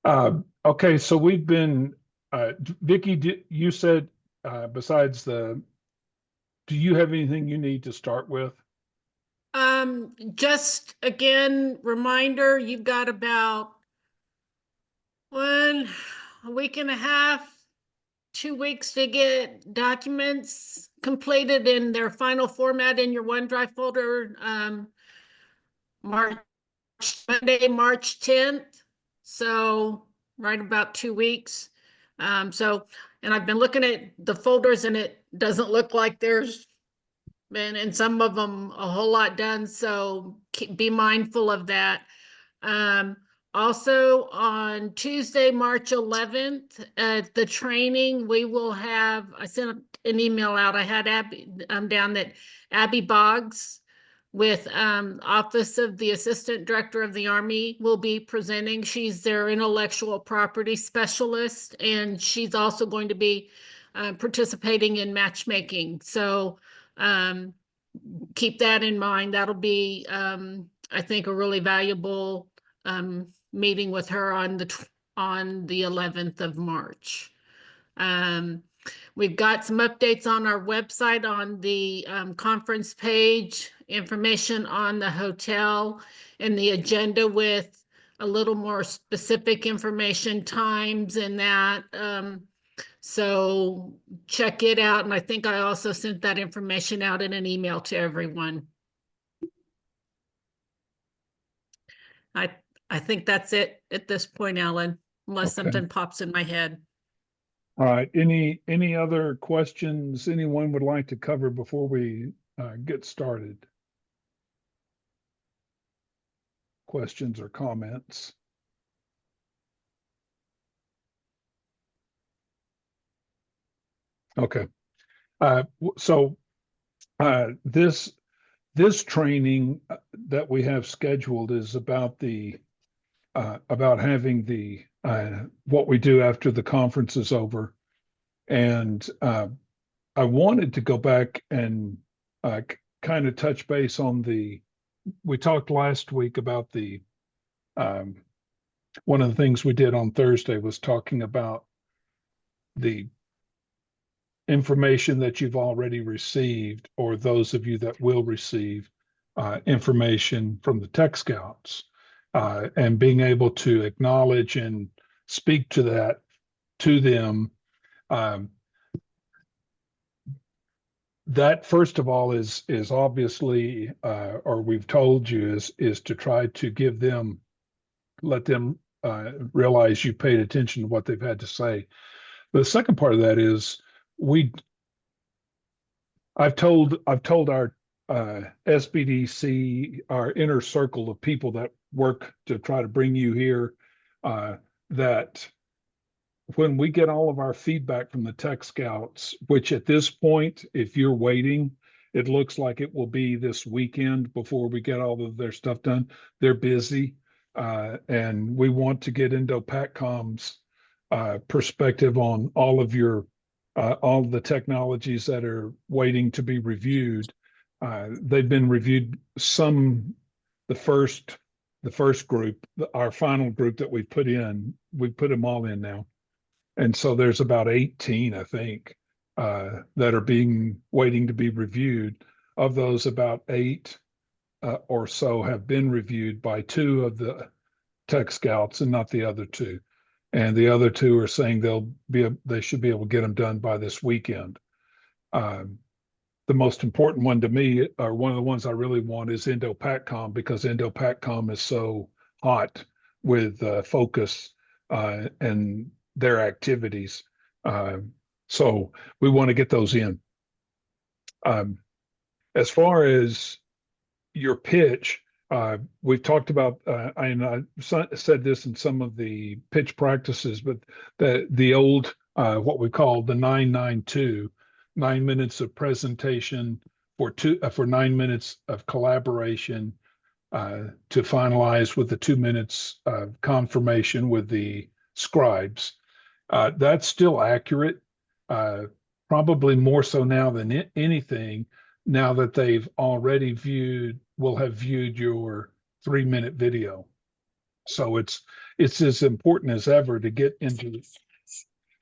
Okay, so we've been, Vicky, you said, besides do you have anything you need to start with? Just again, reminder, you've got about one a week and a half, 2 weeks to get documents completed in their final format in your OneDrive folder. March Monday, March 10th. So right about 2 weeks. And I've been looking at the folders and it doesn't look like there's been in some of them a whole lot done. So be mindful of that. Um, Also on Tuesday, March 11th, at the training, we will have, I sent an email out. I had Abby, down that Abby Boggs with Office of the Assistant Director of the Army will be presenting. She's their intellectual property specialist, and she's also going to be participating in matchmaking. So um, keep that in mind. That'll be, I think, a really valuable meeting with her on the 11th of March. Um, We've got some updates on our website on the conference page, information on the hotel, and the agenda with a little more specific information, times, and that. So check it out. And I think I also sent that information out in an email to everyone. I I think that's it at this point, Alan, unless Okay. something pops in my head. All right. Any other questions anyone would like to cover before we get started? Questions or comments? Okay. So this training that we have scheduled is about having the what we do after the conference is over, and I wanted to go back and kind of touch base on the. We talked last week about the um, one of the things we did on Thursday was talking about the information that you've already received, or those of you that will receive information from the Tech Scouts, and being able to acknowledge and speak to that to them. Um, that first of all is obviously, or we've told you, is to try to give them, let them realize you paid attention to what they've had to say. The second part of that is we I've told our SBDC, our inner circle of people that work to try to bring you here, that when we get all of our feedback from the Tech Scouts, which at this point, if you're waiting, it looks like it will be this weekend before we get all of their stuff done. They're busy, and we want to get IndoPACOM's perspective on all of the technologies that are waiting to be reviewed. They've been reviewed. The first, the first group, our final group that we put them all in now, and so there's about 18, I think, that are being waiting to be reviewed. Of those, about eight or so have been reviewed by two of the Tech Scouts and not the other two. And the other two are saying they should be able to get them done by this weekend. Um, the most important one to me, or one of the ones I really want, is IndoPACOM, because IndoPACOM is so hot with focus and their activities. Uh, so we want to get those in. Um, as far as your pitch, we've talked about, and I said this in some of the pitch practices, but the old, what we call the 992, 9 minutes of presentation for 9 minutes of collaboration, to finalize with the 2 minutes of confirmation with the scribes. That's still accurate, uh, probably more so now than anything, now that they've already will have viewed your 3 minute video. So it's as important as ever to get into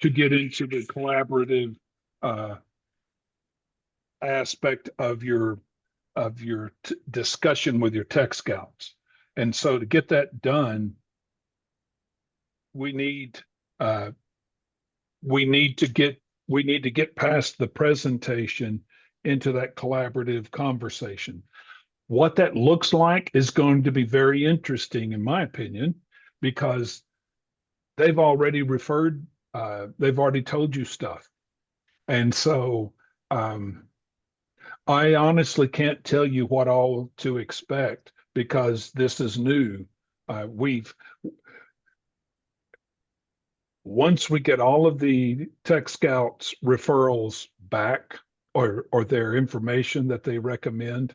the collaborative uh, aspect of your discussion with your tech scouts. And so to get that done, we need uh, we need to get past the presentation into that collaborative conversation. What that looks like is going to be very interesting, in my opinion, because they've already they've already told you stuff. And so I honestly can't tell you what all to expect because this is new. We've Once we get all of the Tech Scouts referrals back or their information that they recommend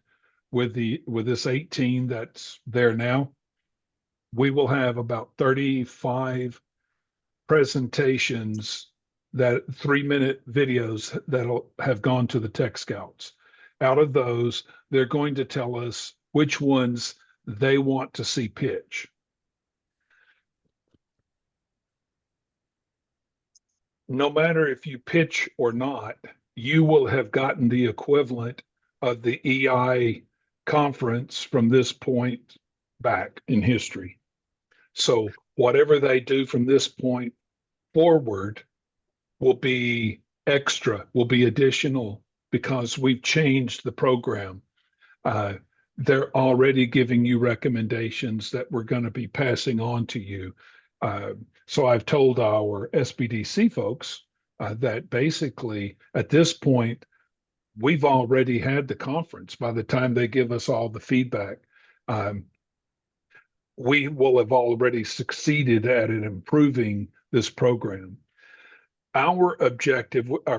with this 18 that's there now, we will have about 35 presentations, that 3-minute videos that'll have gone to the Tech Scouts. Out of those, they're going to tell us which ones they want to see pitch. No matter if you pitch or not, you will have gotten the equivalent of the EI conference from this point back in history. So whatever they do from this point forward will be extra, will be additional because we've changed the program. They're already giving you recommendations that we're going to be passing on to you. So I've told our SBDC folks that basically at this point, we've already had the conference. By the time they give us all the feedback, we will have already succeeded at improving this program. Our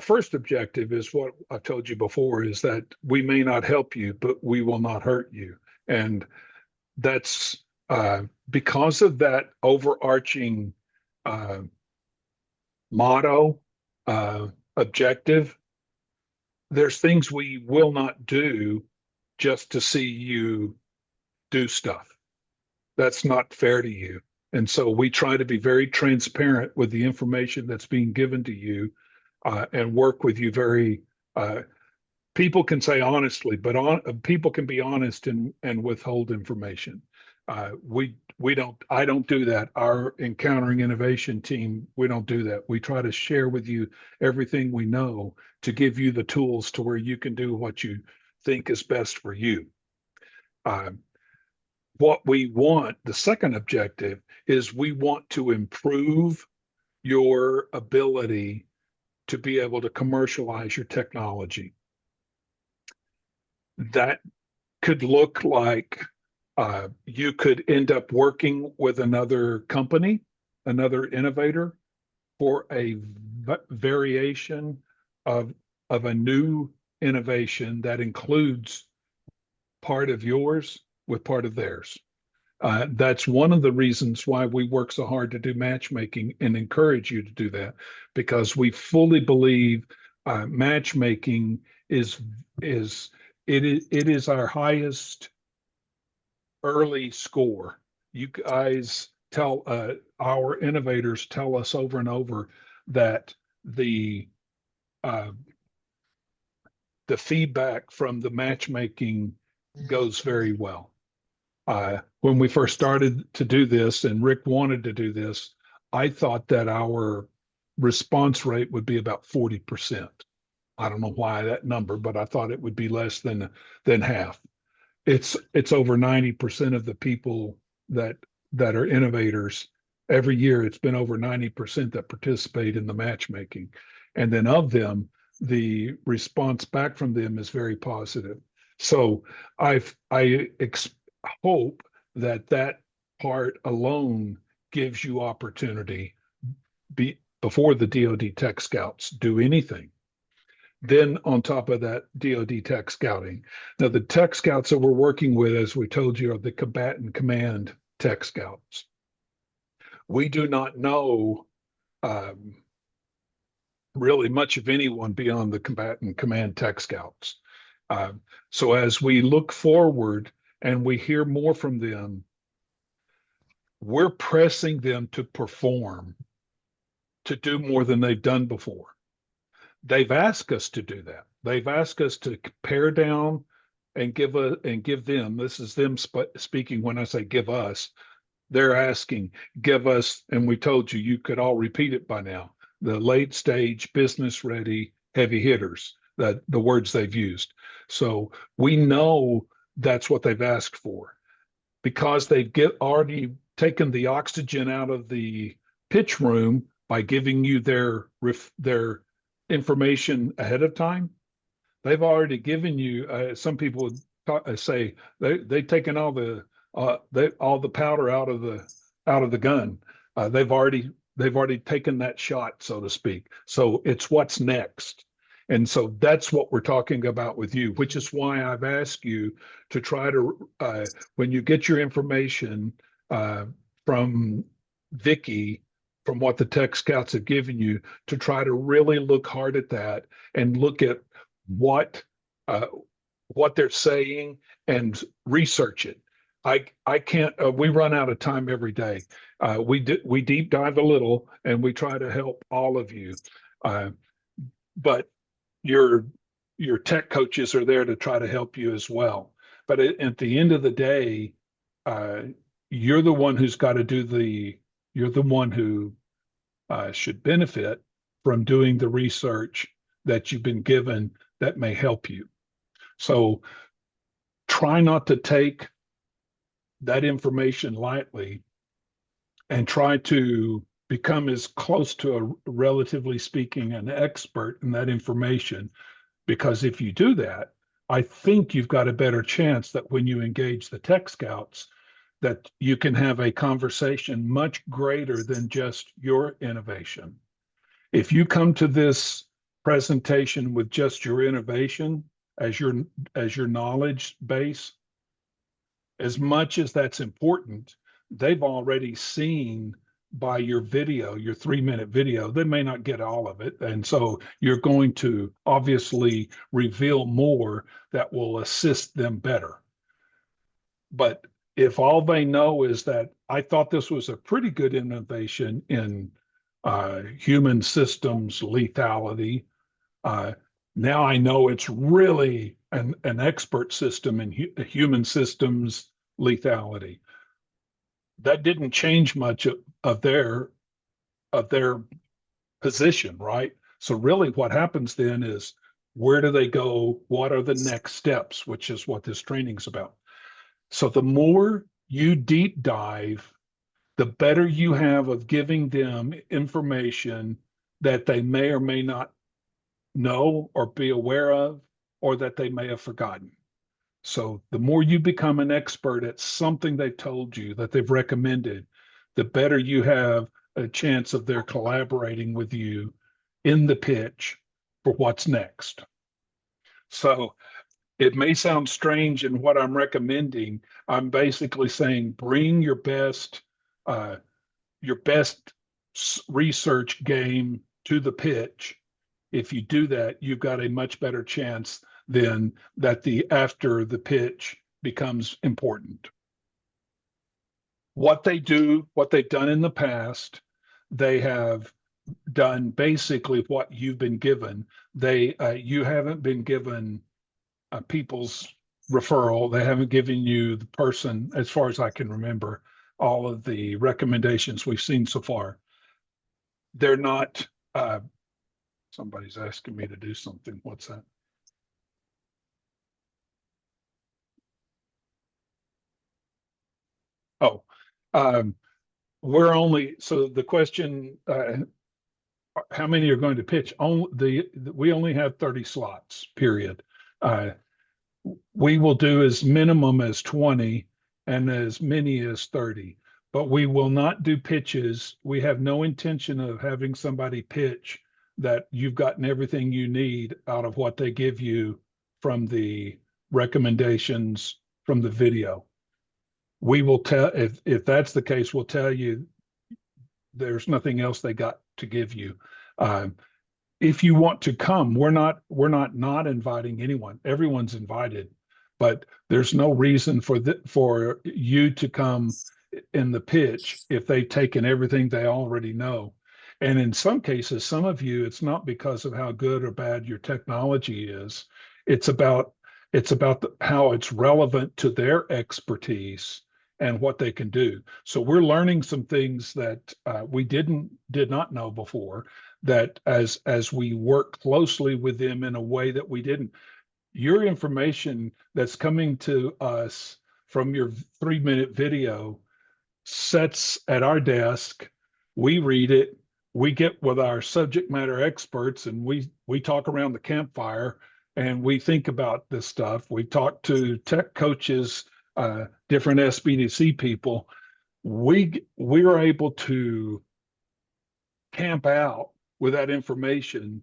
first objective is what I told you before, is that we may not help you, but we will not hurt you. And that's because of that overarching motto, objective, there's things we will not do just to see you do stuff. That's not fair to you. And so we try to be very transparent with the information that's being given to you and work with you very, people can say honestly, but people can be honest and withhold information. I don't do that. Our Encountering Innovation team, we don't do that. We try to share with you everything we know to give you the tools to where you can do what you think is best for you. What we want, the second objective, is we want to improve your ability to be able to commercialize your technology. That could look like you could end up working with another company, another innovator, for a variation of a new innovation that includes part of yours with part of theirs. That's one of the reasons why we work so hard to do matchmaking and encourage you to do that, because we fully believe matchmaking is our highest early score. You guys tell our innovators tell us over and over that the feedback from the matchmaking goes very well. When we first started to do this and Rick wanted to do this, I thought that our response rate would be about 40%. I don't know why that number, but I thought it would be less than half. It's over 90% of the people that are innovators. Every year it's been over 90% that participate in the matchmaking. And then of them, the response back from them is very positive. So I hope that part alone gives you opportunity before the DoD Tech Scouts do anything. Then on top of that, DoD Tech Scouting. Now the Tech Scouts that we're working with, as we told you, are the Combatant Command Tech Scouts. We do not know really much of anyone beyond the Combatant Command Tech Scouts. So as we look forward and we hear more from them, we're pressing them to perform, to do more than they've done before. They've asked us to do that. They've asked us to pare down and give them. This is them speaking. When I say give us, they're asking, give us, and we told you could all repeat it by now. The late stage, business ready, heavy hitters. That the words they've used. So we know that's what they've asked for, because they've already taken the oxygen out of the pitch room by giving you their information ahead of time. They've already given you. Some people would say they've taken all the powder out of the gun. They've already taken that shot, so to speak. So it's what's next. And so that's what we're talking about with you, which is why I've asked you to try to, when you get your information from Vicki, from what the Tech Scouts have given you, to try to really look hard at that and look at what they're saying and research it. I can't. We run out of time every day. We deep dive a little, and we try to help all of you. But your tech coaches are there to try to help you as well. But at the end of the day, you're the one who's got to do you're the one who should benefit from doing the research that you've been given that may help you. So try not to take that information lightly, and try to become as close to a, relatively speaking, an expert in that information. Because if you do that, I think you've got a better chance that when you engage the Tech Scouts, that you can have a conversation much greater than just your innovation. If you come to this presentation with just your innovation as your knowledge base, as much as that's important, they've already seen by your video, your 3-minute video, they may not get all of it. And so you're going to obviously reveal more that will assist them better. But if all they know is that I thought this was a pretty good innovation in human systems lethality, now I know it's really an expert system in human systems lethality. That didn't change much of their position, right? So really what happens then is, where do they go? What are the next steps? Which is what this training's about. So the more you deep dive, the better you have of giving them information that they may or may not know or be aware of, or that they may have forgotten. So the more you become an expert at something they've told you, that they've recommended, the better you have a chance of their collaborating with you in the pitch for what's next. So it may sound strange in what I'm recommending. I'm basically saying bring your best research game to the pitch. If you do that, you've got a much better chance then that after the pitch becomes important. What they've done in the past, they have done basically what you've been given. You haven't been given people's referral. They haven't given you the person, as far as I can remember, all of the recommendations we've seen so far. They're not, somebody's asking me to do something. What's that? Oh, we're only, so the question, how many are going to pitch? We only have 30 slots, period. We will do as minimum as 20 and as many as 30, but we will not do pitches. We have no intention of having somebody pitch that you've gotten everything you need out of what they give you from the recommendations from the video. We will tell, if that's the case, we'll tell you there's nothing else they got to give you. If you want to come, we're not inviting anyone. Everyone's invited, but there's no reason for you to come in the pitch if they've taken everything they already know. And in some cases, some of you, it's not because of how good or bad your technology is. It's about how it's relevant to their expertise and what they can do. So we're learning some things that we did not know before. That as we work closely with them in a way that we didn't. Your information that's coming to us from your 3-minute video sits at our desk. We read it. We get with our subject matter experts and we talk around the campfire and we think about this stuff. We talk to tech coaches, different SBDC people. We're able to camp out with that information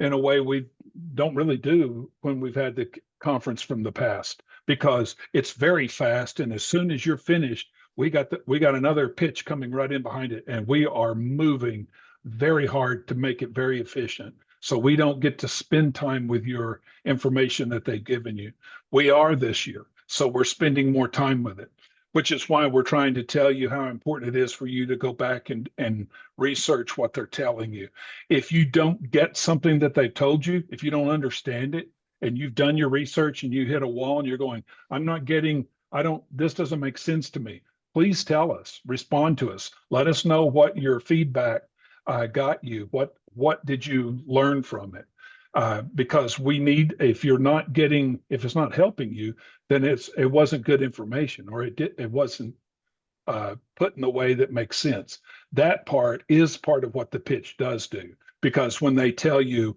in a way we don't really do when we've had the conference from the past, because it's very fast. And as soon as you're finished, we got another pitch coming right in behind it, and we are moving very hard to make it very efficient. So we don't get to spend time with your information that they've given you. We are this year, so we're spending more time with it, which is why we're trying to tell you how important it is for you to go back and research what they're telling you. If you don't get something that they told you, if you don't understand it, and you've done your research and you hit a wall and you're going, this doesn't make sense to me. Please tell us, respond to us. Let us know what your feedback got you. What did you learn from it? Because we need, if it's not helping you, then it wasn't good information, or it wasn't put in the way that makes sense. That part is part of what the pitch does do, because when they tell you,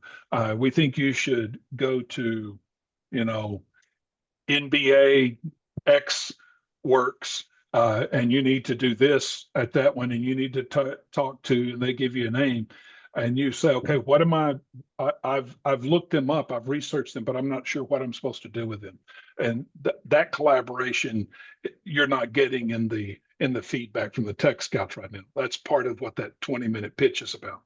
we think you should go to, NBA X works, and you need to do this at that one, and you need to talk to, and they give you a name, and you say, okay, what am I've looked them up, I've researched them, but I'm not sure what I'm supposed to do with them. And that collaboration, you're not getting in the feedback from the tech scouts right now. That's part of what that 20-minute pitch is about.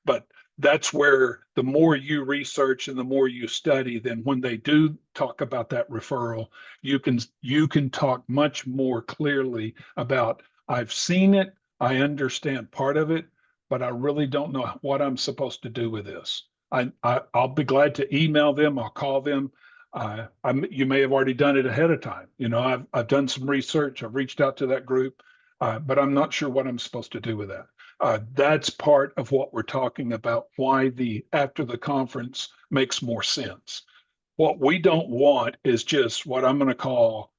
But that's where the more you research and the more you study, then when they do talk about that referral, you can talk much more clearly about, I've seen it, I understand part of it, but I really don't know what I'm supposed to do with this. I'll be glad to email them. I'll call them. You may have already done it ahead of time. I've done some research. I've reached out to that group, but I'm not sure what I'm supposed to do with that. That's part of what we're talking about, why after the conference makes more sense. What we don't want is just what I'm going to call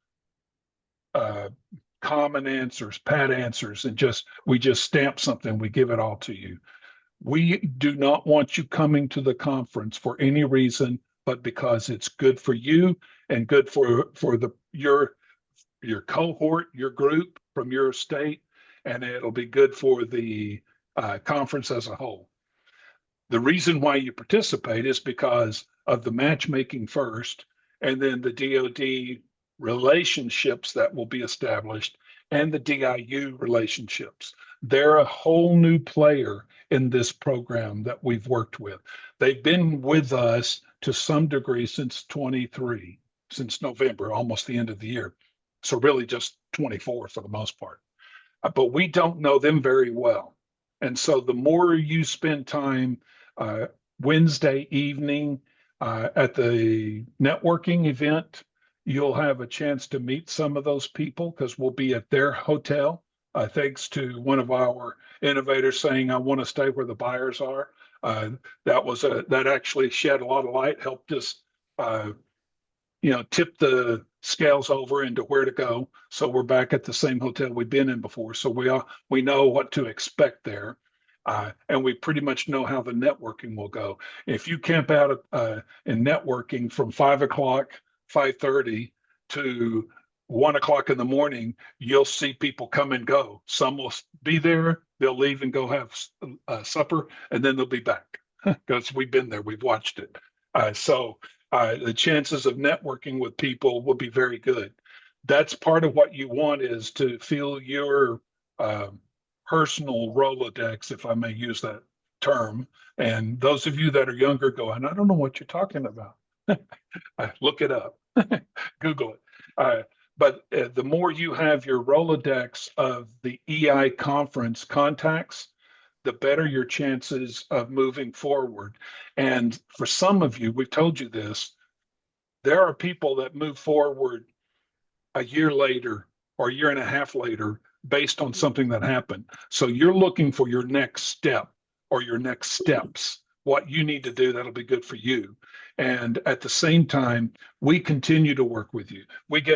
common answers, pat answers, and we just stamp something, we give it all to you. We do not want you coming to the conference for any reason but because it's good for you and good for your cohort, your group from your state, and it'll be good for the conference as a whole. The reason why you participate is because of the matchmaking first, and then the DoD relationships that will be established, and the DIU relationships. They're a whole new player in this program that we've worked with. They've been with us to some degree since 23, since November, almost the end of the year. So really just 24 for the most part. But we don't know them very well. And so the more you spend time Wednesday evening at the networking event, you'll have a chance to meet some of those people, because we'll be at their hotel. Thanks to one of our innovators saying, I want to stay where the buyers are. That actually shed a lot of light, helped us tip the scales over into where to go. So we're back at the same hotel we've been in before. So we know what to expect there. And we pretty much know how the networking will go. If you camp out in networking from 5 o'clock, 5:30 to 1 o'clock in the morning, you'll see people come and go. Some will be there, they'll leave and go have supper, and then they'll be back, because we've been there, we've watched it. So the chances of networking with people will be very good. That's part of what you want, is to feel your personal Rolodex, if I may use that term. And those of you that are younger going, I don't know what you're talking about. Look it up, Google it. but the more you have your Rolodex of the EI conference contacts, the better your chances of moving forward. And for some of you, we've told you this, there are people that move forward a year later or a year and a half later based on something that happened. So you're looking for your next step or your next steps, what you need to do that'll be good for you. And at the same time, we continue to work with you. We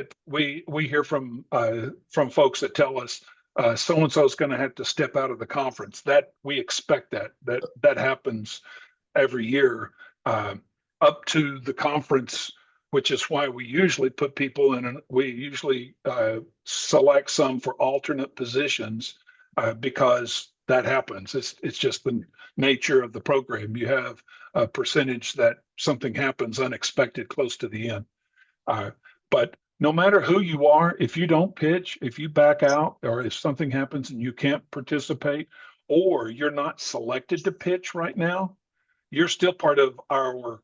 hear from folks that tell us so and so is going to have to step out of the conference. That we expect that happens every year up to the conference, which is why we usually put people in, and we usually select some for alternate positions because that happens. It's just the nature of the program. You have a percentage that something happens unexpected close to the end. But no matter who you are, if you don't pitch, if you back out, or if something happens and you can't participate, or you're not selected to pitch right now, you're still part of our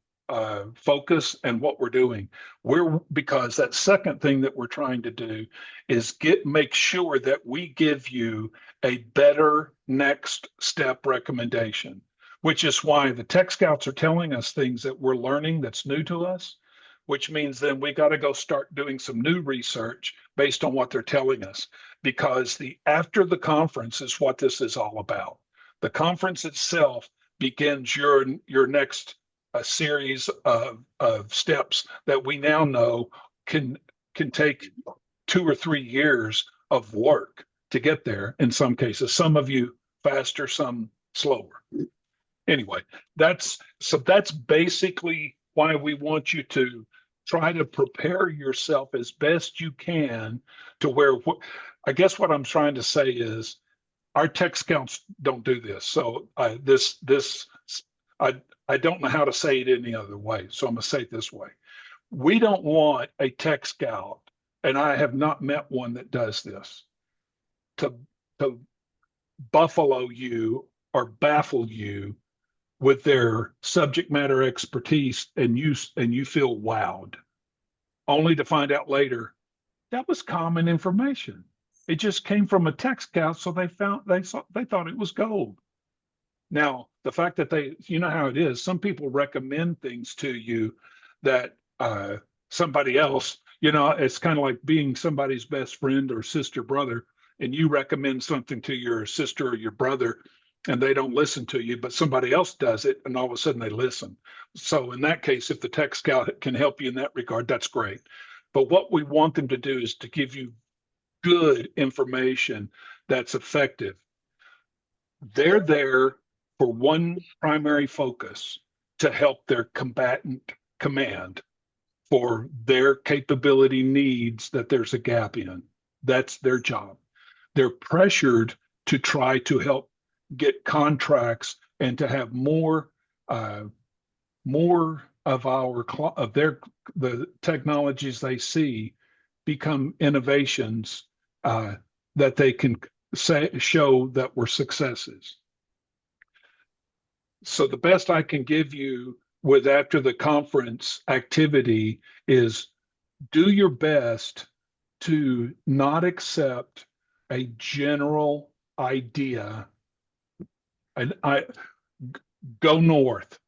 focus and what we're doing. Because that second thing that we're trying to do is make sure that we give you a better next step recommendation, which is why the Tech Scouts are telling us things that we're learning that's new to us, which means then we got to go start doing some new research based on what they're telling us, because after the conference is what this is all about. The conference itself begins your next series of steps that we now know can take 2 or 3 years of work to get there. In some cases, some of you faster, some slower. Anyway, that's basically why we want you to try to prepare yourself as best you can to where, I guess what I'm trying to say is our Tech Scouts don't do this. So I don't know how to say it any other way. So I'm going to say it this way. We don't want a Tech Scout, and I have not met one that does this, to buffalo you or baffle you with their subject matter expertise, and you feel wowed, only to find out later that was common information. It just came from a Tech Scout, so they thought it was gold. Now, the fact that you know how it is, some people recommend things to you that somebody else, it's kind of like being somebody's best friend or sister, brother, and you recommend something to your sister or your brother, and they don't listen to you, but somebody else does it, and all of a sudden they listen. So in that case, if the Tech Scout can help you in that regard, that's great. But what we want them to do is to give you good information that's effective. They're there for one primary focus: to help their combatant command for their capability needs that there's a gap in. That's their job. They're pressured to try to help get contracts and to have more of the technologies they see become innovations that they can show that were successes. So the best I can give you with after the conference activity is do your best to not accept a general idea. And go north,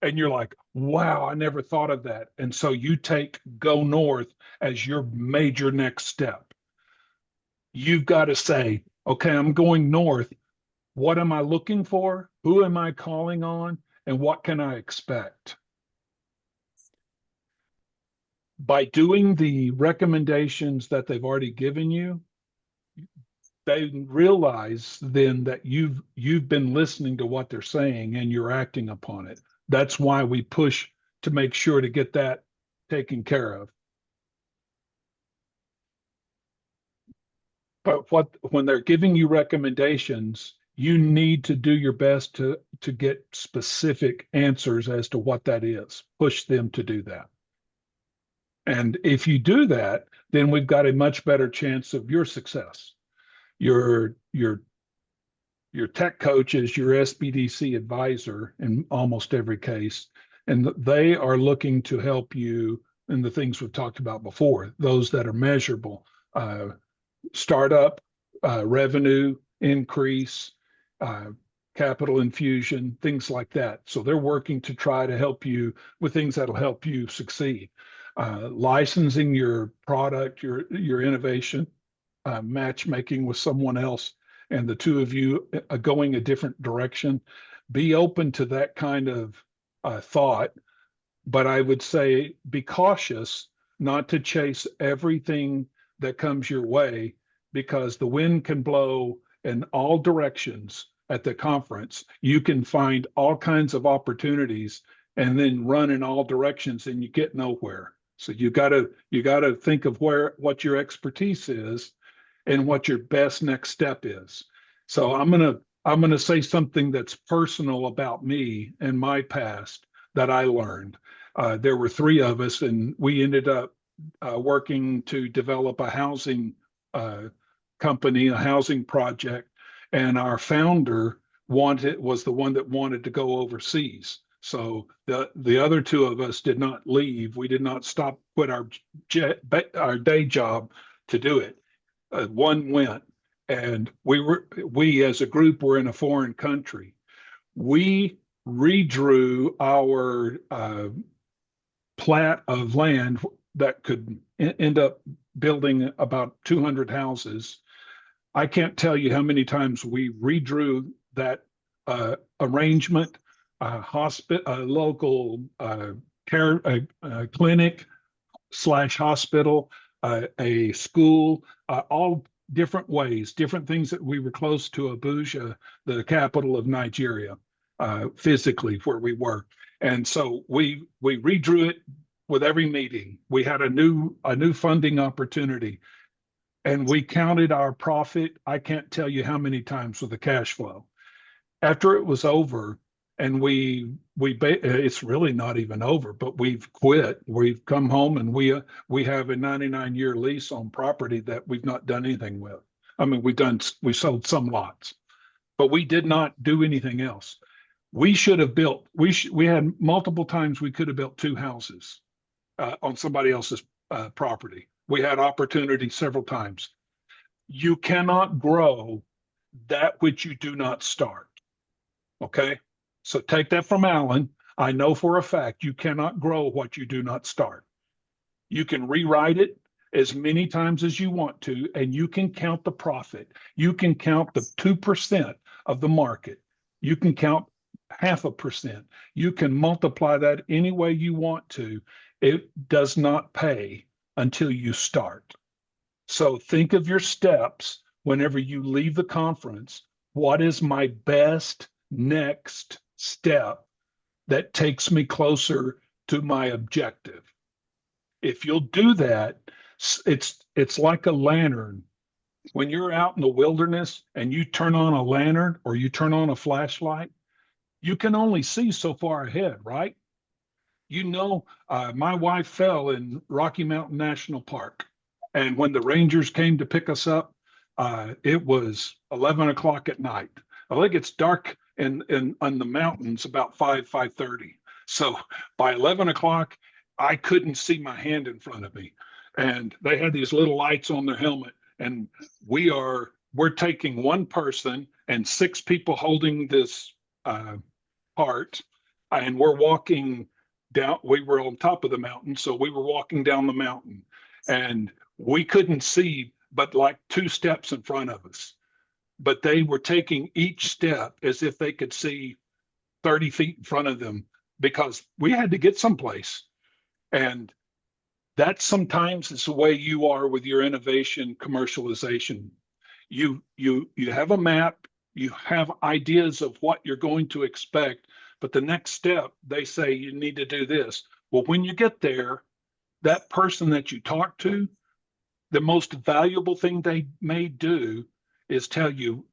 and you're like, wow, I never thought of that. And so you take go north as your major next step. You've got to say, okay, I'm going north. What am I looking for? Who am I calling on? And what can I expect? By doing the recommendations that they've already given you, they realize then that you've been listening to what they're saying and you're acting upon it. That's why we push to make sure to get that taken care of. But when they're giving you recommendations, you need to do your best to get specific answers as to what that is. Push them to do that. And if you do that, then we've got a much better chance of your success. Your tech coach is your SBDC advisor in almost every case, and they are looking to help you and the things we've talked about before, those that are measurable, startup, revenue increase, capital infusion, things like that. So they're working to try to help you with things that'll help you succeed. Licensing your product, your innovation, matchmaking with someone else, and the two of you going a different direction. Be open to that kind of thought, but I would say be cautious not to chase everything that comes your way, because the wind can blow in all directions at the conference. You can find all kinds of opportunities and then run in all directions and you get nowhere. So you gotta think of what your expertise is and what your best next step is. So I'm gonna say something that's personal about me and my past that I learned. There were three of us, and we ended up working to develop a housing company, a housing project, and our founder was the one that wanted to go overseas. So the other two of us did not leave. We did not quit our day job to do it. One went, and we as a group were in a foreign country. We redrew our plat of land that could end up building about 200 houses. I can't tell you how many times we redrew that arrangement, a local care clinic / hospital, a school, all different ways, different things that we were close to Abuja, the capital of Nigeria, physically where we were. And so we redrew it with every meeting. We had a new funding opportunity, and we counted our profit. I can't tell you how many times with the cash flow. After it was over, and it's really not even over, but we've quit. We've come home, and we have a 99-year lease on property that we've not done anything with. I mean, we sold some lots, but we did not do anything else. We should have built. We had multiple times we could have built 2 houses on somebody else's property. We had opportunity several times. You cannot grow that which you do not start. Okay? So take that from Alan. I know for a fact you cannot grow what you do not start. You can rewrite it as many times as you want to, and you can count the profit. You can count the 2% of the market. You can count 0.5%. You can multiply that any way you want to. It does not pay until you start. So think of your steps whenever you leave the conference. What is my best next step that takes me closer to my objective? If you'll do that, it's like a lantern. When you're out in the wilderness and you turn on a lantern or you turn on a flashlight, you can only see so far ahead, right? You know, my wife fell in Rocky Mountain National Park. And when the Rangers came to pick us up, it was 11 o'clock at night. I think it's dark in on the mountains about 5:30. So by 11 o'clock, I couldn't see my hand in front of me. And they had these little lights on their helmet. And we're taking one person and 6 people holding this part. And we're walking down. We were on top of the mountain. So we were walking down the mountain. And we couldn't see but like 2 steps in front of us. But they were taking each step as if they could see 30 feet in front of them, because we had to get someplace. And that sometimes is the way you are with your innovation commercialization. You have a map, you have ideas of what you're going to expect, but the next step, they say you need to do this. Well, when you get there, that person that you talk to, the most valuable thing they may do is tell you,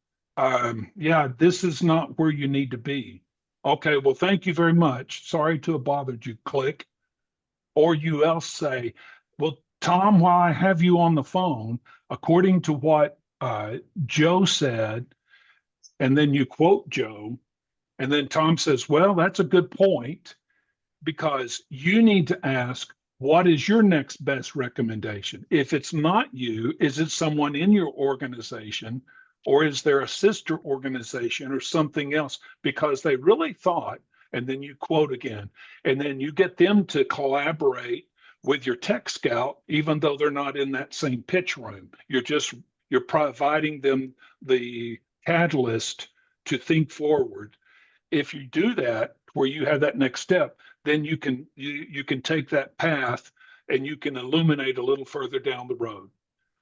yeah, this is not where you need to be. Okay, well, thank you very much. Sorry to have bothered you, click. Or you else say, well, Tom, while I have you on the phone, according to what Joe said, and then you quote Joe, and then Tom says, well, that's a good point, because you need to ask, What is your next best recommendation? If it's not you, is it someone in your organization, or is there a sister organization or something else? Because they really thought, and then you quote again, and then you get them to collaborate with your tech scout, even though they're not in that same pitch room. You're providing them the catalyst to think forward. If you do that, where you have that next step, then you can take that path and you can illuminate a little further down the road.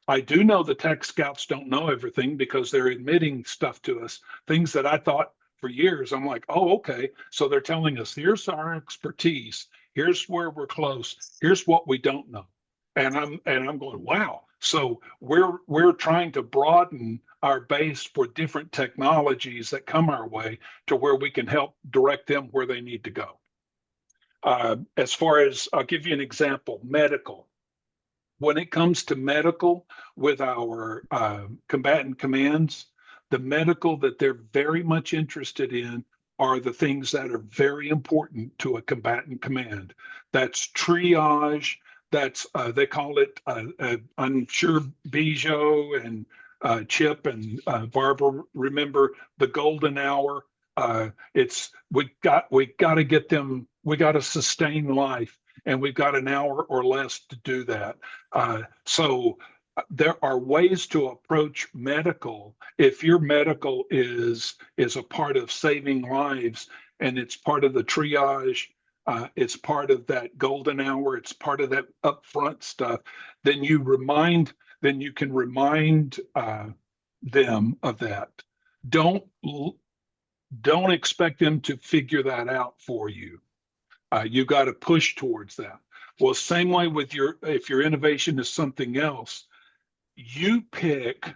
I do know the tech scouts don't know everything because they're admitting stuff to us, things that I thought for years. I'm like, oh, okay. So they're telling us, here's our expertise, here's where we're close, here's what we don't know. And I'm going, wow. So we're trying to broaden our base for different technologies that come our way to where we can help direct them where they need to go. As far as, I'll give you an example, medical. When it comes to medical with our combatant commands, the medical that they're very much interested in are the things that are very important to a combatant command. That's triage. That's they call it. I'm sure Bijou and Chip and Barbara remember the golden hour. It's we got to get them. We got to sustain life, and we've got an hour or less to do that. So there are ways to approach medical. If your medical is a part of saving lives, and it's part of the triage, it's part of that golden hour, it's part of that upfront stuff, then you can remind them of that. Don't expect them to figure that out for you. You got to push towards that. Well, same way with if your innovation is something else, you pick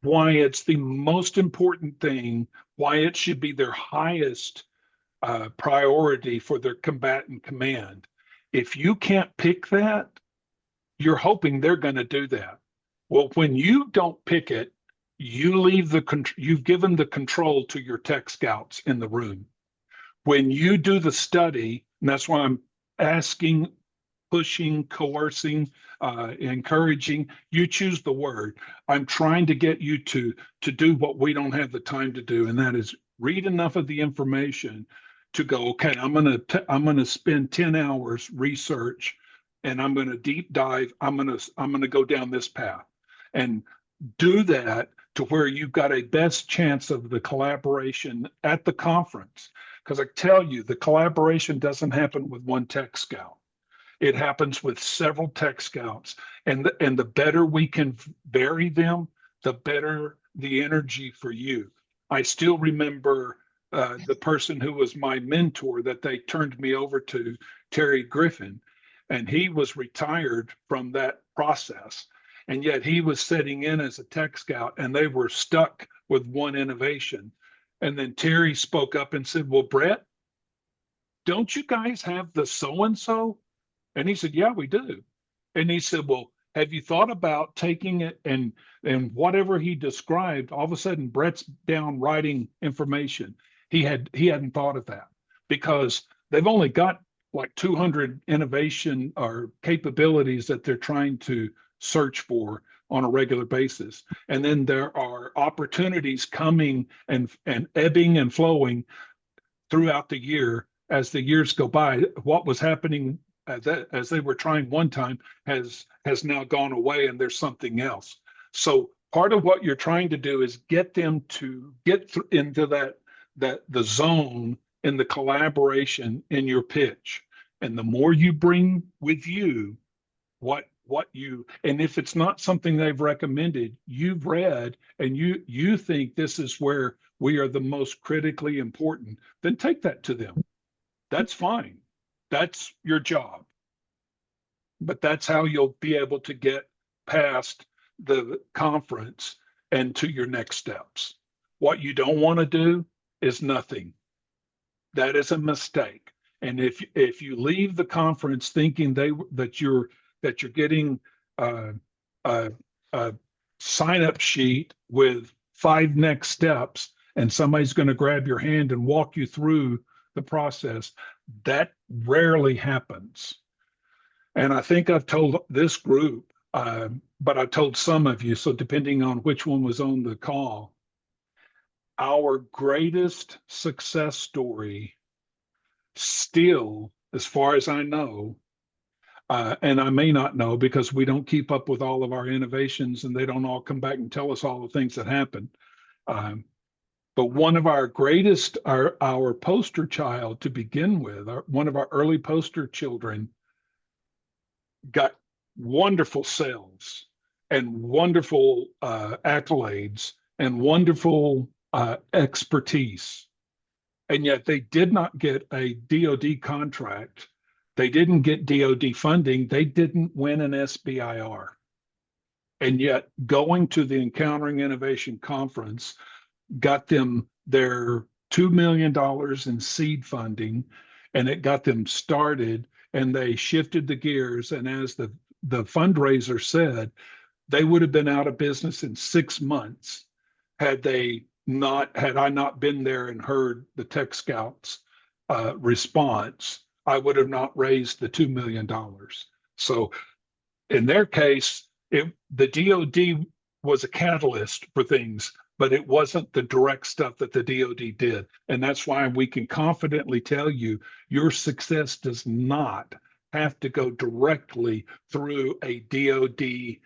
why it's the most important thing, why it should be their highest priority for their combatant command. If you can't pick that, you're hoping they're going to do that. Well, when you don't pick it, you've given the control to your tech scouts in the room. When you do the study, and that's why I'm asking, pushing, coercing, encouraging, you choose the word. I'm trying to get you to do what we don't have the time to do, and that is read enough of the information to go, okay, I'm gonna spend 10 hours research, and I'm gonna deep dive. I'm gonna go down this path, and do that to where you've got a best chance of the collaboration at the conference. Because I tell you, the collaboration doesn't happen with one tech scout. It happens with several tech scouts. And the better we can vary them, the better the energy for you. I still remember the person who was my mentor that they turned me over to, Terry Griffin, and he was retired from that process. And yet he was sitting in as a tech scout, and they were stuck with one innovation. And then Terry spoke up and said, well, Brett, don't you guys have the so-and-so? And he said, yeah, we do. And he said, well, have you thought about taking it and whatever he described, all of a sudden Brett's down writing information. He hadn't thought of that because they've only got like 200 innovation or capabilities that they're trying to search for on a regular basis. And then there are opportunities coming and ebbing and flowing throughout the year as the years go by. What was happening as they were trying one time has now gone away, and there's something else. So part of what you're trying to do is get them to get into the zone in the collaboration in your pitch. And the more you bring with you, and if it's not something they've recommended, you've read, and you think this is where we are the most critically important, then take that to them. That's fine. That's your job. But that's how you'll be able to get past the conference and to your next steps. What you don't want to do is nothing. That is a mistake. And if you leave the conference thinking that you're getting a sign-up sheet with 5 next steps, and somebody's going to grab your hand and walk you through the process, that rarely happens. And I think I've told this group, but I told some of you, so depending on which one was on the call, our greatest success story still, as far as I know, and I may not know because we don't keep up with all of our innovations and they don't all come back and tell us all the things that happen. But one of our greatest, our poster child to begin with, one of our early poster children got wonderful sales and wonderful accolades and wonderful expertise. And yet they did not get a DoD contract. They didn't get DoD funding. They didn't win an SBIR. And yet going to the Encountering Innovation Conference got them their $2 million in seed funding, and it got them started, and they shifted the gears. And as the fundraiser said, they would have been out of business in 6 months had I not been there and heard the Tech Scouts response. I would have not raised the $2 million. So in their case, the DoD was a catalyst for things, but it wasn't the direct stuff that the DoD did. And that's why we can confidently tell you your success does not have to go directly through a DoD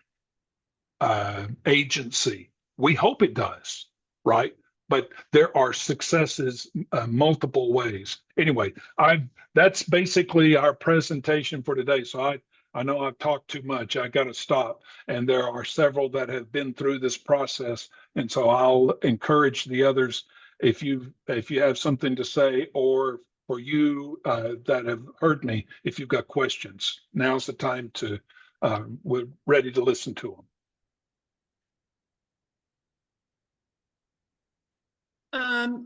agency. We hope it does, right? But there are successes multiple ways. Anyway, that's basically our presentation for today. So I know I've talked too much. I got to stop. And there are several that have been through this process. And so I'll encourage the others, if you have something to say, or for you that have heard me, if you've got questions, now's the time to, we're ready to listen to them.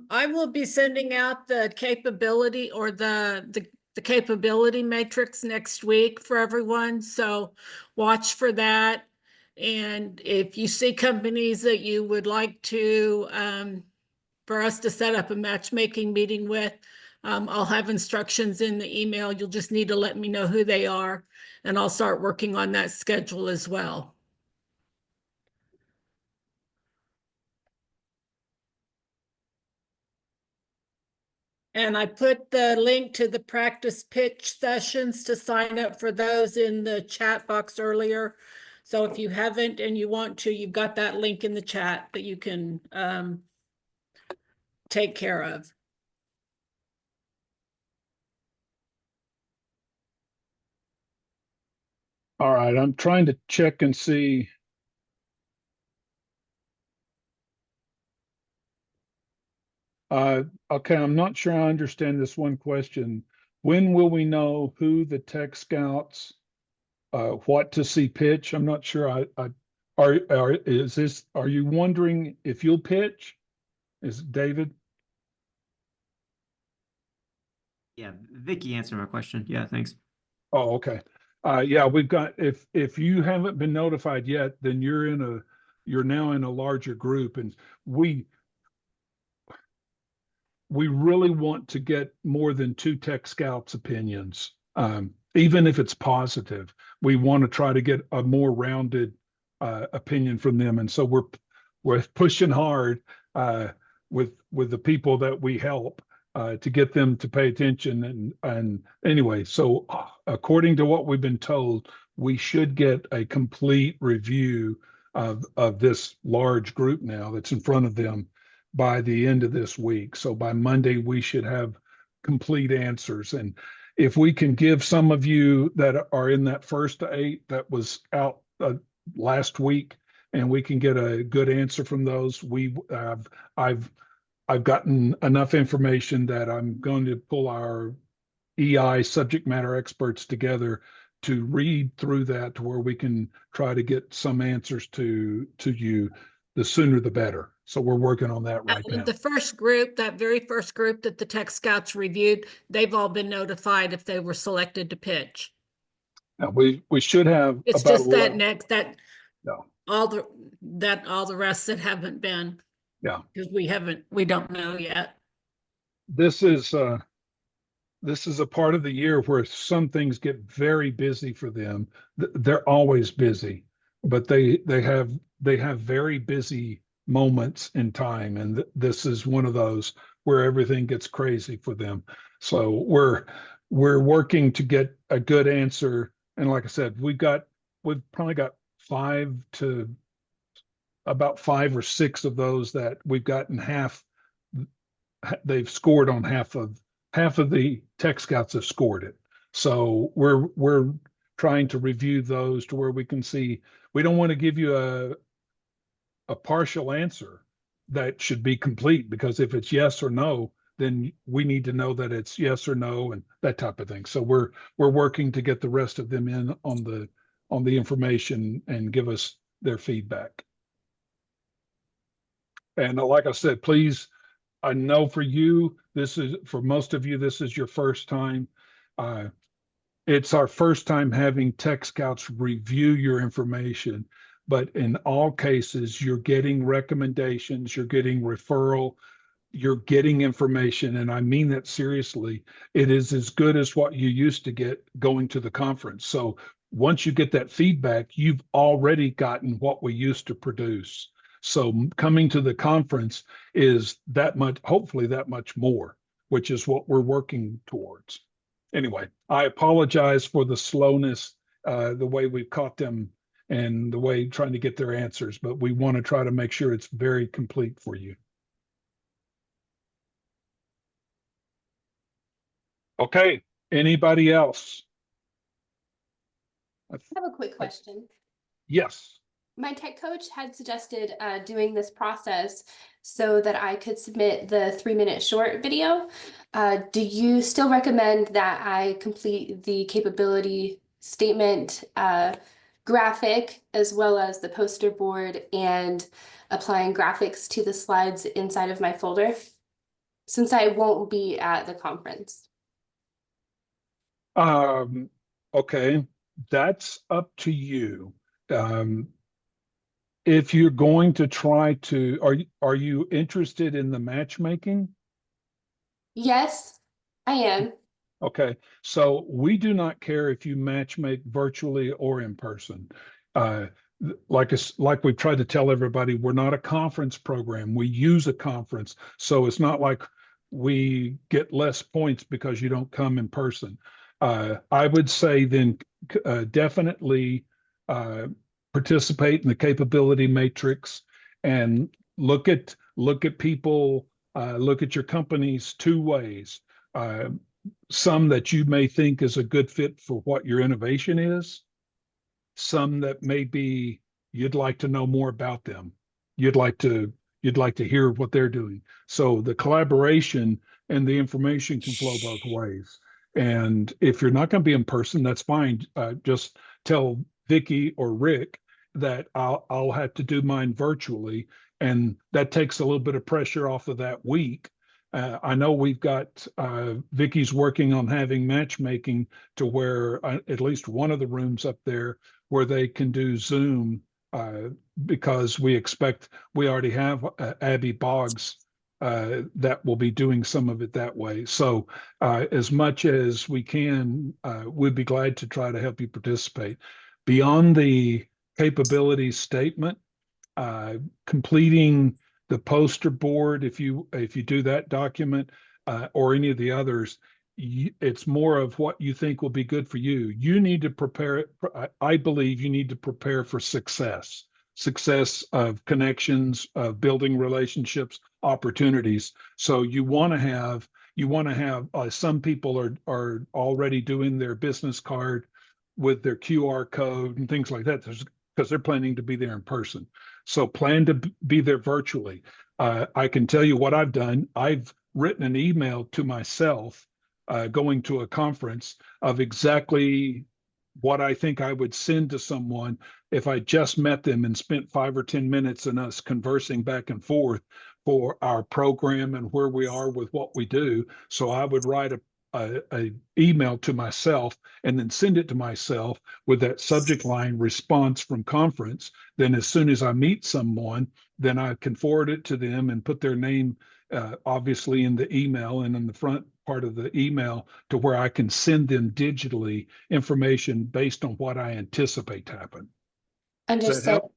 I will be sending out the capability or the capability matrix next week for everyone. So watch for that. And if you see companies that you would like to, for us to set up a matchmaking meeting with, I'll have instructions in the email. You'll just need to let me know who they are, and I'll start working on that schedule as well. And I put the link to the practice pitch sessions to sign up for those in the chat box earlier. So if you haven't and you want to, you've got that link in the chat that you can take care of. All right, I'm trying to check and see. Okay, I'm not sure I understand this one question. When will we know who the Tech Scouts, what to see pitch? I'm not sure. Are you wondering if you'll pitch? Is it David? Yeah, Vicky answered my question. Yeah, thanks. Oh, okay. Yeah, we've got, if you haven't been notified yet, then you're now in a larger group, and we really want to get more than 2 Tech Scouts opinions. Even if it's positive, we want to try to get a more rounded opinion from them. And so we're pushing hard with the people that we help to get them to pay attention. And anyway, so according to what we've been told, we should get a complete review of this large group now that's in front of them by the end of this week. So by Monday, we should have complete answers. And if we can give some of you that are in that first 8 that was out last week, and we can get a good answer from those, I've gotten enough information that I'm going to pull our EI subject matter experts together to read through that to where we can try to get some answers to you. The sooner the better. So we're working on that right now. The first group, that very first group that the Tech Scouts reviewed, they've all been notified if they were selected to pitch. Now we should have. It's about just 11. no. all the rest that haven't been. Yeah. Because we don't know yet. This is this is a part of the year where some things get very busy for them. They're always busy, but they have very busy moments in time, and this is one of those where everything gets crazy for them. So we're working to get a good answer. And like I said, we've probably got about 5 or 6 of those that we've gotten half. They've scored on half of the Tech Scouts have scored it. So we're trying to review those to where we can see. We don't want to give you a partial answer that should be complete, because if it's yes or no, then we need to know that it's yes or no and that type of thing. So we're working to get the rest of them in on the information and give us their feedback. And like I said, please, I know for most of you, this is your first time. It's our first time having Tech Scouts review your information, but in all cases, you're getting recommendations, you're getting referral, you're getting information. And I mean that seriously. It is as good as what you used to get going to the conference. So once you get that feedback, you've already gotten what we used to produce. So coming to the conference is that much, hopefully that much more, which is what we're working towards. Anyway, I apologize for the slowness, the way we've caught them and the way trying to get their answers, but we want to try to make sure it's very complete for you. Okay, anybody else? I have a quick question. Yes. My tech coach had suggested doing this process so that I could submit the 3-minute short video. Do you still recommend that I complete the capability statement graphic as well as the poster board and applying graphics to the slides inside of my folder, since I won't be at the conference? Okay, that's up to you. If you're going to try to, are you interested in the matchmaking? Yes, I am. Okay, so we do not care if you matchmake virtually or in person. Like we've tried to tell everybody, we're not a conference program. We use a conference, so it's not like we get less points because you don't come in person. I would say then definitely participate in the capability matrix and look at people, look at your companies 2 ways. Some that you may think is a good fit for what your innovation is, some that maybe you'd like to know more about them. You'd like to hear what they're doing. So the collaboration and the information can flow both ways. And if you're not going to be in person, that's fine. Just tell Vicki or Rick that I'll have to do mine virtually, and that takes a little bit of pressure off of that week. I know we've got Vicki's working on having matchmaking to where at least one of the rooms up there where they can do Zoom, because we already have Abby Boggs that will be doing some of it that way. So as much as we can, we'd be glad to try to help you participate. Beyond the capability statement, completing the poster board, if you do that document or any of the others, it's more of what you think will be good for you. You need to prepare. I believe you need to prepare for success of connections, of building relationships, opportunities. So you want to have some people are already doing their business card with their QR code and things like that, because they're planning to be there in person. So plan to be there virtually. I can tell you what I've done. I've written an email to myself going to a conference of exactly what I think I would send to someone if I just met them and spent 5 or 10 minutes in us conversing back and forth for our program and where we are with what we do. So I would write a email to myself and then send it to myself with that subject line response from conference. Then as soon as I meet someone, then I can forward it to them and put their name obviously in the email and in the front part of the email to where I can send them digitally information based on what I anticipate to happen. Does that Understood. help?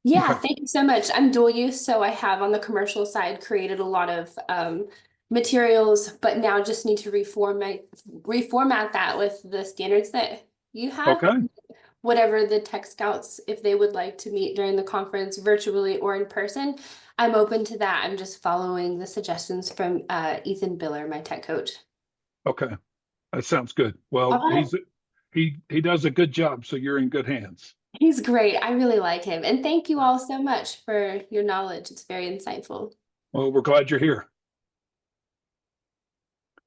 Yeah, Okay. thank you so much. I'm dual use, so I have on the commercial side created a lot of materials, but now just need to reformat that with the standards that you have. Okay. Whatever the Tech Scouts, if they would like to meet during the conference virtually or in person, I'm open to that. I'm just following the suggestions from Ethan Biller, my tech coach. Okay. That sounds good. Well, All right. he does a good job, so you're in good hands. He's great. I really like him. And thank you all so much for your knowledge. It's very insightful. Well, we're glad you're here.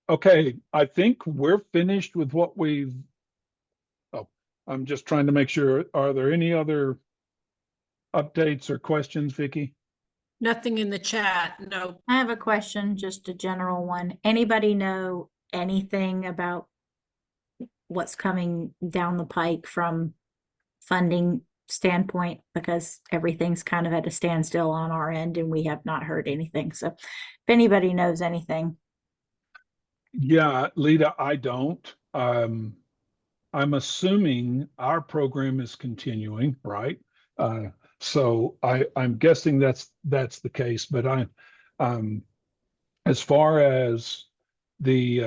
Okay, I think we're finished with what we've. Oh, I'm just trying to make sure. Are there any other updates or questions, Vicky? Nothing in the chat, no. I have a question, just a general one. Anybody know anything about what's coming down the pike from funding standpoint? Because everything's kind of at a standstill on our end and we have not heard anything. So if anybody knows anything. Yeah, Lita, I don't. I'm assuming our program is continuing, right? So I'm guessing that's the case, but as far as the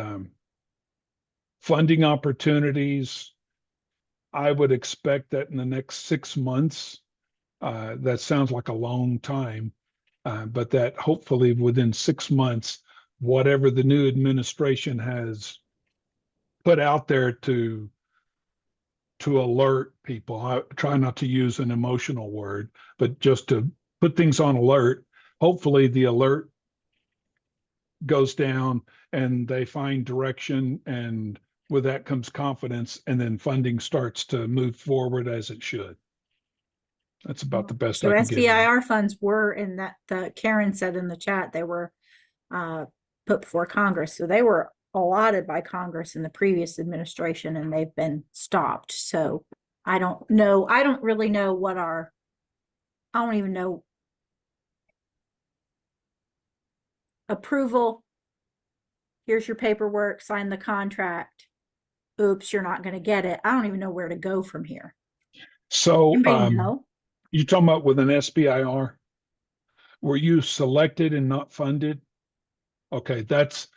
funding opportunities, I would expect that in the next 6 months, that sounds like a long time, but that hopefully within 6 months, whatever the new administration has put out there to alert people. I try not to use an emotional word, but just to put things on alert. Hopefully the alert goes down and they find direction, and with that comes confidence, and then funding starts to move forward as it should. That's about the best So I can give you. SBIR funds were in that, Karen said in the chat, they were put before Congress. So they were allotted by Congress in the previous administration and they've been stopped. So I don't know. I don't really know I don't even know. Approval. Here's your paperwork, sign the contract. Oops, you're not going to get it. I don't even know where to go from here. So Anybody know? you talking about with an SBIR? Were you selected and not funded? Okay, that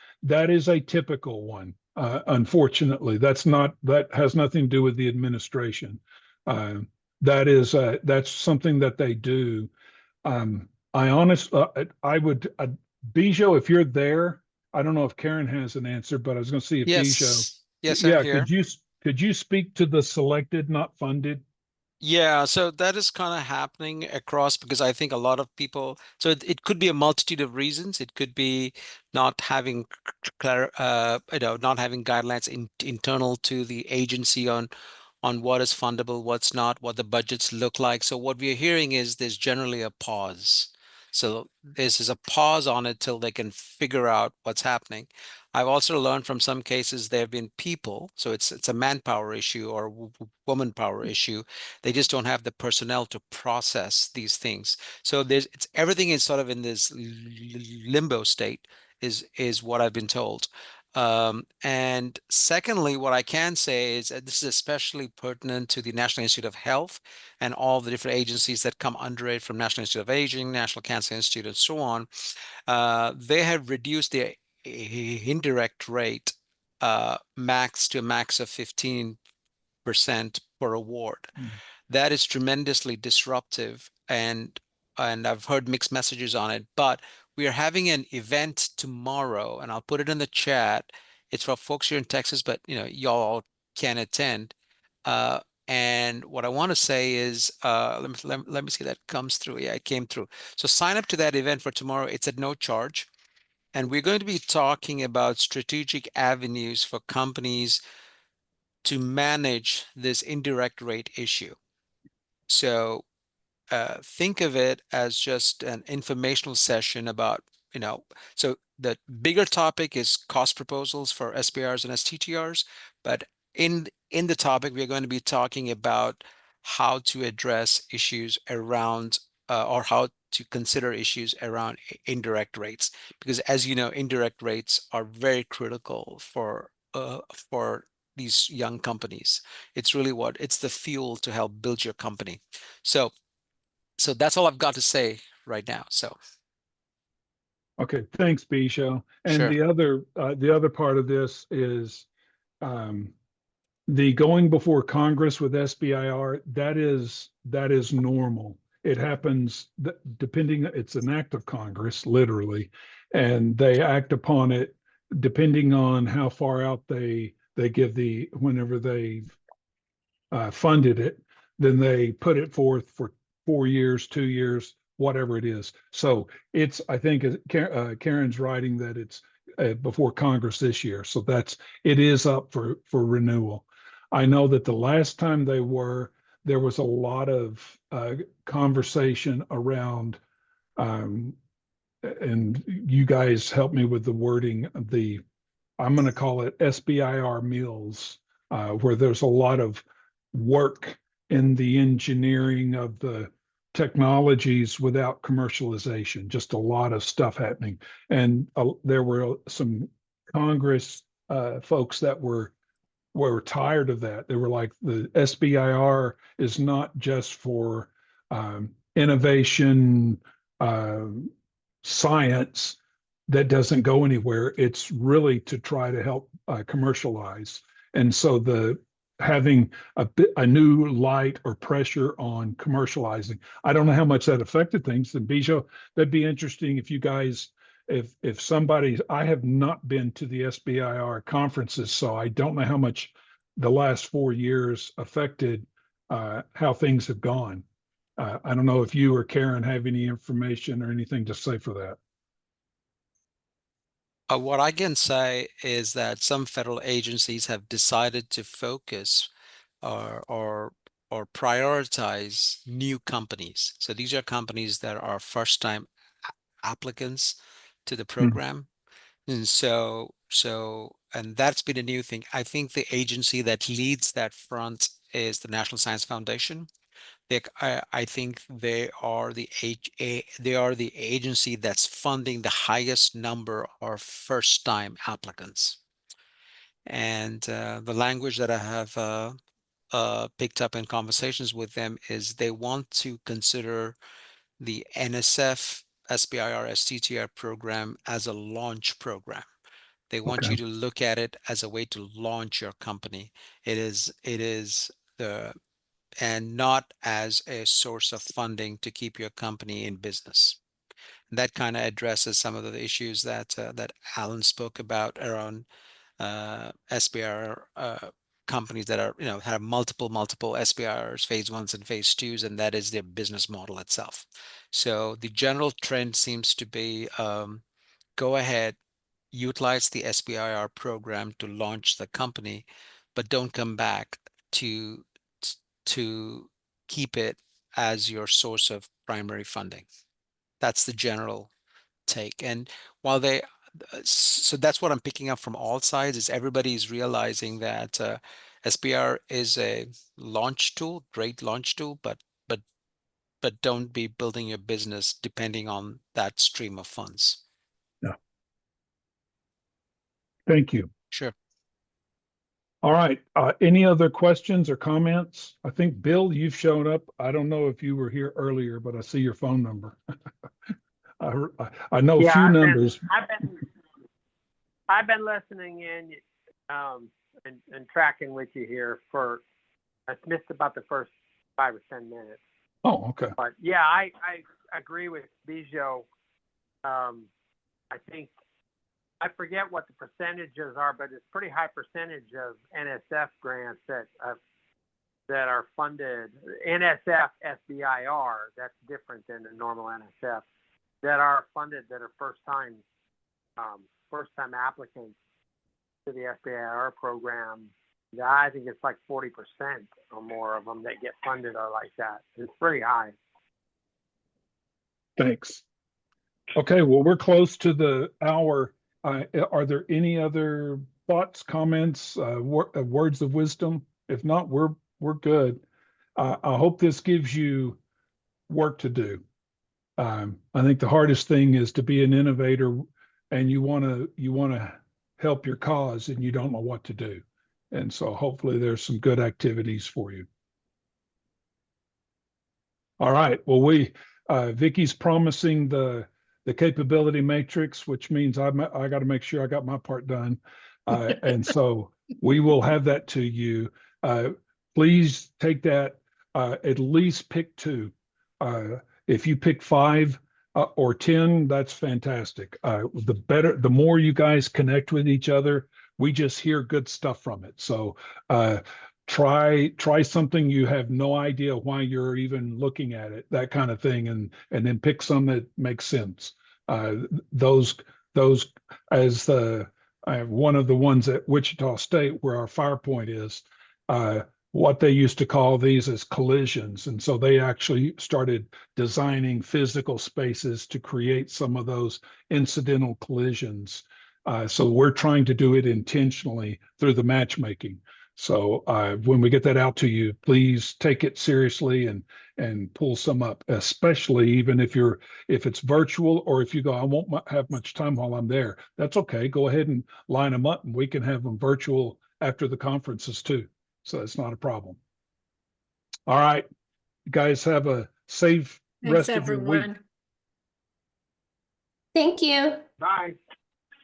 is a typical one. Unfortunately, that has nothing to do with the administration. That's something that they do. I would, Bijo, if you're there, I don't know if Karen has an answer, but I was going to see if Bijo. Yes, Yeah, I'm here. could you speak to the selected, not funded? Yeah, so that is kind of happening across because I think a lot of people, so it could be a multitude of reasons. It could be not having not having guidelines internal to the agency on what is fundable, what's not, what the budgets look like. So what we're hearing is there's generally a pause. So this is a pause on it till they can figure out what's happening. I've also learned from some cases there have been people, so it's a manpower issue or woman power issue. They just don't have the personnel to process these things. So it's everything is sort of in this limbo state is what I've been told. And secondly, what I can say is that this is especially pertinent to the National Institute of Health and all the different agencies that come under it, from National Institute of Aging, National Cancer Institute, and so on. They have reduced their indirect rate max to a max of 15% per award. That is tremendously disruptive, and I've heard mixed messages on it, but we are having an event tomorrow, and I'll put it in the chat. It's for folks here in Texas, but y'all can attend. And what I want to say is, let me see that comes through. Yeah, it came through. So sign up to that event for tomorrow. It's at no charge. And we're going to be talking about strategic avenues for companies to manage this indirect rate issue. So think of it as just an informational session about, so the bigger topic is cost proposals for SBRs and STTRs, but in the topic, we're going to be talking about how to address issues around or how to consider issues around indirect rates, because as you know, indirect rates are very critical for these young companies. It's really it's the fuel to help build your company. So that's all I've got to say right now. So Okay, thanks, Bisho. And sure. the other part of this is the going before Congress with SBIR. That is normal. It happens depending. It's an act of Congress, literally, and they act upon it depending on how far out they give whenever they funded it, then they put it forth for 4 years, 2 years, whatever it is. So I think Karen's writing that it's before Congress this year. So it is up for renewal. I know that the last time there was a lot of conversation around, and you guys help me with the wording of I'm going to call it SBIR Mills, where there's a lot of work in the engineering of the technologies without commercialization, just a lot of stuff happening. And there were some Congress folks that were tired of that. They were like, the SBIR is not just for innovation, science that doesn't go anywhere. It's really to try to help commercialize. And so having a new light or pressure on commercializing, I don't know how much that affected things. And Bijou, that'd be interesting if you guys, if somebody, I have not been to the SBIR conferences, so I don't know how much the last 4 years affected how things have gone. I don't know if you or Karen have any information or anything to say for that. What I can say is that some federal agencies have decided to focus or prioritize new companies. So these are companies that are first-time applicants to the program. And and that's been a new thing. I think the agency that leads that front is the National Science Foundation. I think they are the agency that's funding the highest number of first-time applicants. And the language that I have picked up in conversations with them is they want to consider the NSF SBIR STTR program as a launch program. They want you to look at it as a way to launch your company. It is and not as a source of funding to keep your company in business. And that kind of addresses some of the issues that Alan spoke about around SBIR companies that are, have multiple SBIRs, phase 1s and phase 2s, and that is their business model itself. So the general trend seems to be go ahead, utilize the SBIR program to launch the company, but don't come back to keep it as your source of primary funding. That's the general take. And while so that's what I'm picking up from all sides, is everybody's realizing that SBIR is a launch tool, great launch tool, but don't be building your business depending on that stream of funds. Yeah. Thank you. Sure. All right. Any other questions or comments? I think, Bill, you've shown up. I don't know if you were here earlier, but I see your phone number. I know a few numbers. I've been listening in and tracking with you here I missed about the first 5 or 10 minutes. Oh, okay. But yeah, I agree with Bijou. I think, I forget what the percentages are, but it's pretty high percentage of NSF grants that are funded. NSF SBIR, that's different than the normal NSF, that are funded, that are first-time applicants to the SBIR program. I think it's like 40% or more of them that get funded are like that. It's pretty high. Thanks. Okay, well, we're close to the hour. Are there any other thoughts, comments, words of wisdom? If not, we're good. I hope this gives you work to do. I think the hardest thing is to be an innovator and you want to help your cause and you don't know what to do. And so hopefully there's some good activities for you. All right. Well, Vicky's promising the capability matrix, which means I got to make sure I got my part done. And so we will have that to you. Please take that, at least pick 2. If you pick 5 or 10, that's fantastic. The more you guys connect with each other, we just hear good stuff from it. So try something you have no idea why you're even looking at it, that kind of thing, and then pick some that makes sense. Those as one of the ones at Wichita State where our fire point is, what they used to call these as collisions. And so they actually started designing physical spaces to create some of those incidental collisions. So we're trying to do it intentionally through the matchmaking. So when we get that out to you, please take it seriously and pull some up, especially even if it's virtual, or if you go, I won't have much time while I'm there. That's okay. Go ahead and line them up and we can have them virtual after the conferences too. So it's not a problem. All right. You guys have a safe Thanks, rest of your week. everyone. Thank you. Bye.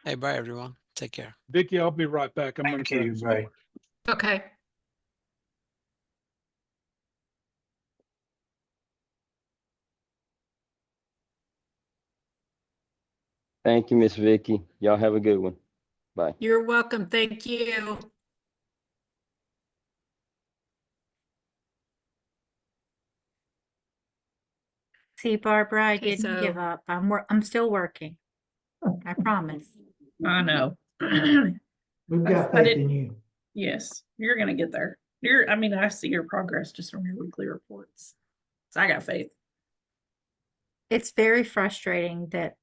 Hey, bye everyone. Take care. Vicky, I'll be right back. I'm going Thank to you. Bye. Okay. Thank you, Miss Vicky. Y'all have a good one. Bye. You're welcome. Thank you. See, Barbara, I Okay, didn't give so- up. I'm still working. I promise. I know. We've got I faith didn't- in you. Yes, you're gonna get there. I mean, I see your progress just from your weekly reports. So I got faith. It's very frustrating that